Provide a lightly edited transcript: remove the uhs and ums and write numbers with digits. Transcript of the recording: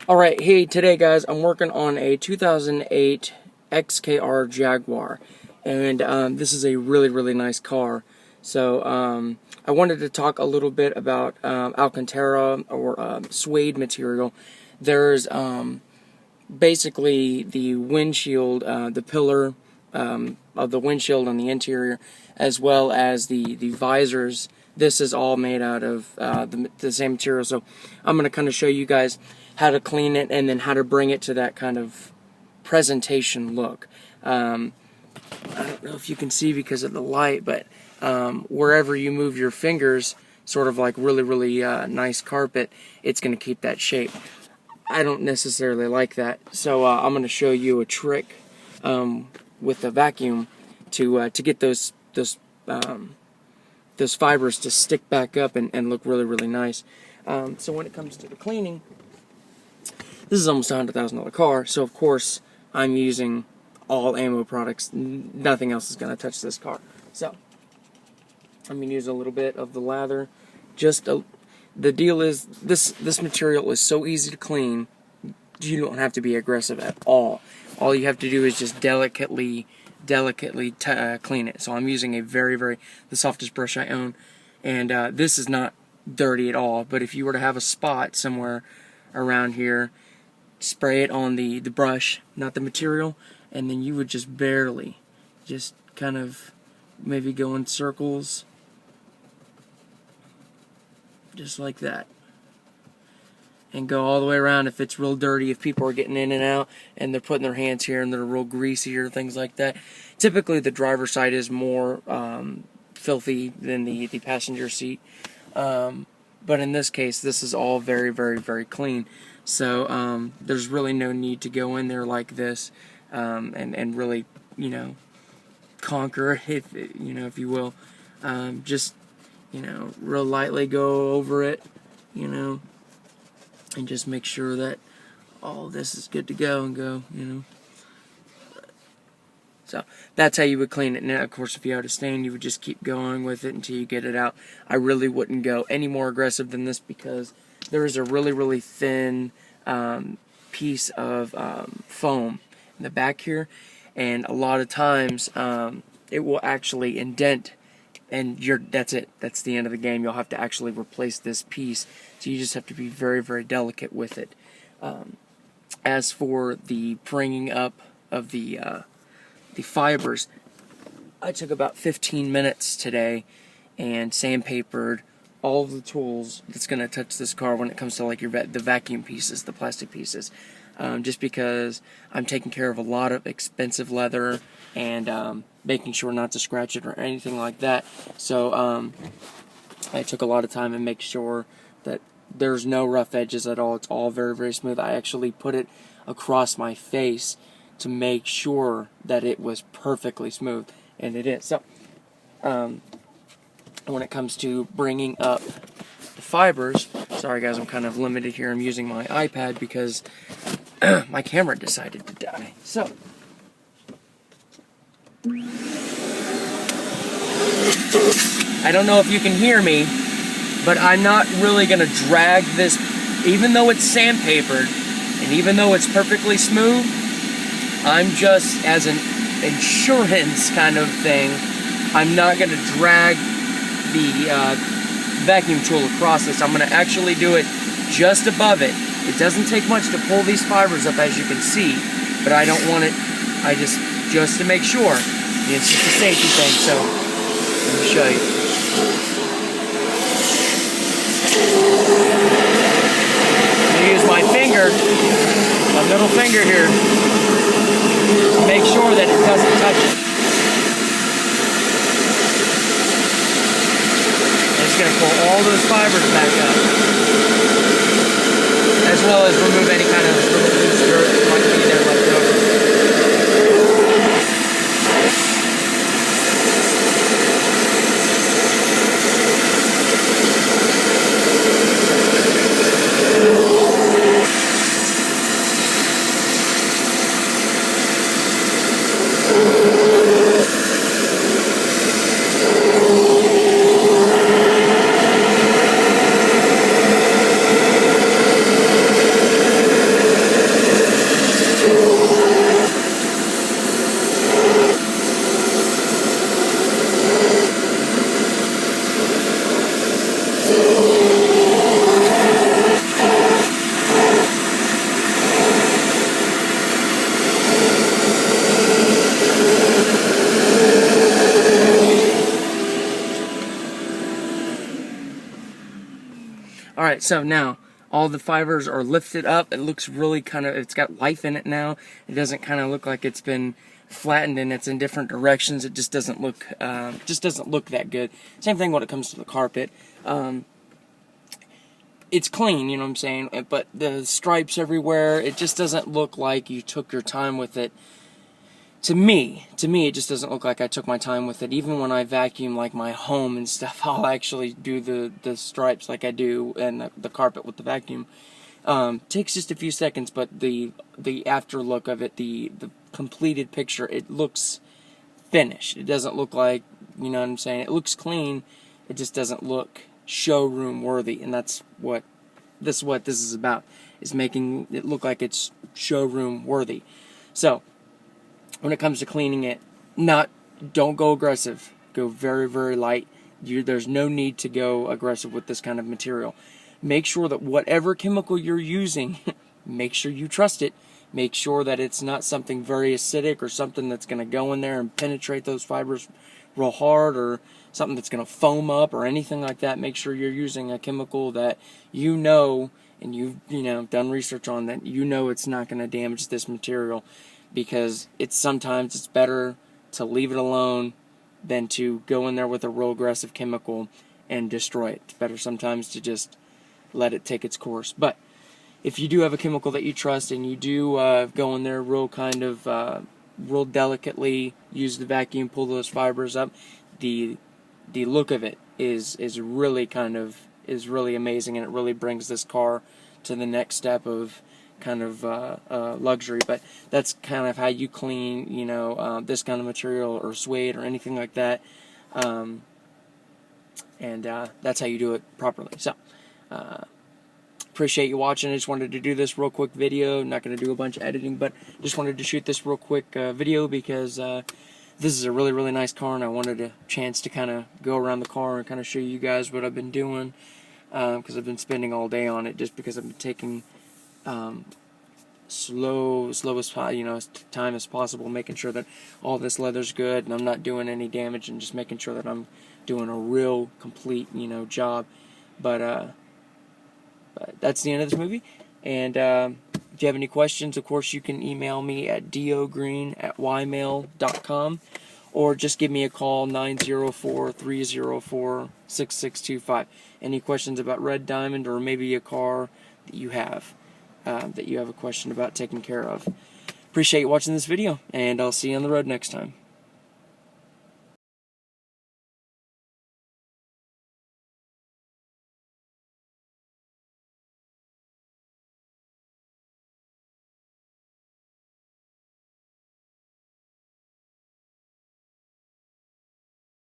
Alright, hey, today guys, I'm working on a 2008 XKR Jaguar, and this is a really nice car. So, I wanted to talk a little bit about Alcantara or Suede material. There's basically the windshield, the pillar of the windshield on the interior, as well as the visors. This is all made out of the same material. So I'm going to kind of show you guys how to clean it and then how to bring it to that kind of presentation look. I don't know if you can see because of the light, but wherever you move your fingers, sort of like really nice carpet, it's going to keep that shape. I don't necessarily like that, so I'm going to show you a trick with the vacuum to get those fibers to stick back up and look really nice. So when it comes to the cleaning, this is almost a $100,000 car, so of course I'm using all ammo products. Nothing else is going to touch this car. So I'm going to use a little bit of the lather. The deal is this material is so easy to clean. You don't have to be aggressive at all. All you have to do is just delicately clean it. So I'm using a the softest brush I own, and this is not dirty at all. But if you were to have a spot somewhere around here, spray it on the brush, not the material, and then you would just barely, just kind of maybe go in circles, just like that, and go all the way around. If it's real dirty, if people are getting in and out and they're putting their hands here and they're real greasy or things like that, typically the driver's side is more filthy than the passenger seat, but in this case this is all very clean. So there's really no need to go in there like this and really, you know, conquer it, if you will. Just, real lightly go over it, and just make sure that all this is good to go and go, So that's how you would clean it. Now, of course, if you had a stain, you would just keep going with it until you get it out. I really wouldn't go any more aggressive than this because there is a really thin piece of foam in the back here, and a lot of times it will actually indent, and that's it. That's the end of the game. You'll have to actually replace this piece, so you just have to be very delicate with it. As for the bringing up of the fibers, I took about 15 minutes today and sandpapered all of the tools that's going to touch this car when it comes to like the vacuum pieces, the plastic pieces, just because I'm taking care of a lot of expensive leather and making sure not to scratch it or anything like that. So I took a lot of time and make sure that there's no rough edges at all. It's all very smooth. I actually put it across my face to make sure that it was perfectly smooth, and it is. So when it comes to bringing up the fibers, sorry guys, I'm kind of limited here. I'm using my iPad because my camera decided to die. So I don't know if you can hear me, but I'm not really going to drag this, even though it's sandpapered and even though it's perfectly smooth. I'm just, as an insurance kind of thing, I'm not going to drag the vacuum tool across this. I'm going to actually do it just above it. It doesn't take much to pull these fibers up, as you can see, but I don't want it, just to make sure. It's just a safety thing, so let me show you. I'm going to use my finger, my middle finger here, to make sure that it doesn't touch it. It's going to pull all those fibers back up, as well as remove any kind of loose dirt that might be there left over. Alright, so now all the fibers are lifted up. It looks really kind of, it's got life in it now. It doesn't kind of look like it's been flattened and it's in different directions. It just doesn't look that good. Same thing when it comes to the carpet. It's clean, you know what I'm saying, but the stripes everywhere, it just doesn't look like you took your time with it. To me, it just doesn't look like I took my time with it. Even when I vacuum like my home and stuff, I'll actually do the stripes like I do and the carpet with the vacuum. Takes just a few seconds, but the after look of it, the completed picture, it looks finished. It doesn't look like, you know what I'm saying, it looks clean. It just doesn't look showroom worthy, and that's what this is about, is making it look like it's showroom worthy. So when it comes to cleaning it, don't go aggressive. Go very, very light. There's no need to go aggressive with this kind of material. Make sure that whatever chemical you're using, make sure you trust it. Make sure that it's not something very acidic or something that's going to go in there and penetrate those fibers real hard, or something that's going to foam up or anything like that. Make sure you're using a chemical that you know, and you've done research on, that you know it's not going to damage this material, because sometimes it's better to leave it alone than to go in there with a real aggressive chemical and destroy it. It's better sometimes to just let it take its course. But if you do have a chemical that you trust, and you do go in there real delicately, use the vacuum, pull those fibers up, the look of it is really amazing, and it really brings this car to the next step of kind of luxury. But that's kind of how you clean, this kind of material, or suede, or anything like that, and that's how you do it properly. So appreciate you watching. I just wanted to do this real quick video. Not going to do a bunch of editing, but just wanted to shoot this real quick video, because this is a really, really nice car, and I wanted a chance to kind of go around the car and kind of show you guys what I've been doing, because I've been spending all day on it, just because I've been taking slow as time as possible, making sure that all this leather's good and I'm not doing any damage, and just making sure that I'm doing a real complete job. But that's the end of this movie. And if you have any questions, of course, you can email me at dogreen@ymail.com, or just give me a call, 904-304-6625. Any questions about Red Diamond, or maybe a car that you have a question about taking care of. Appreciate you watching this video, and I'll see you on the road next time.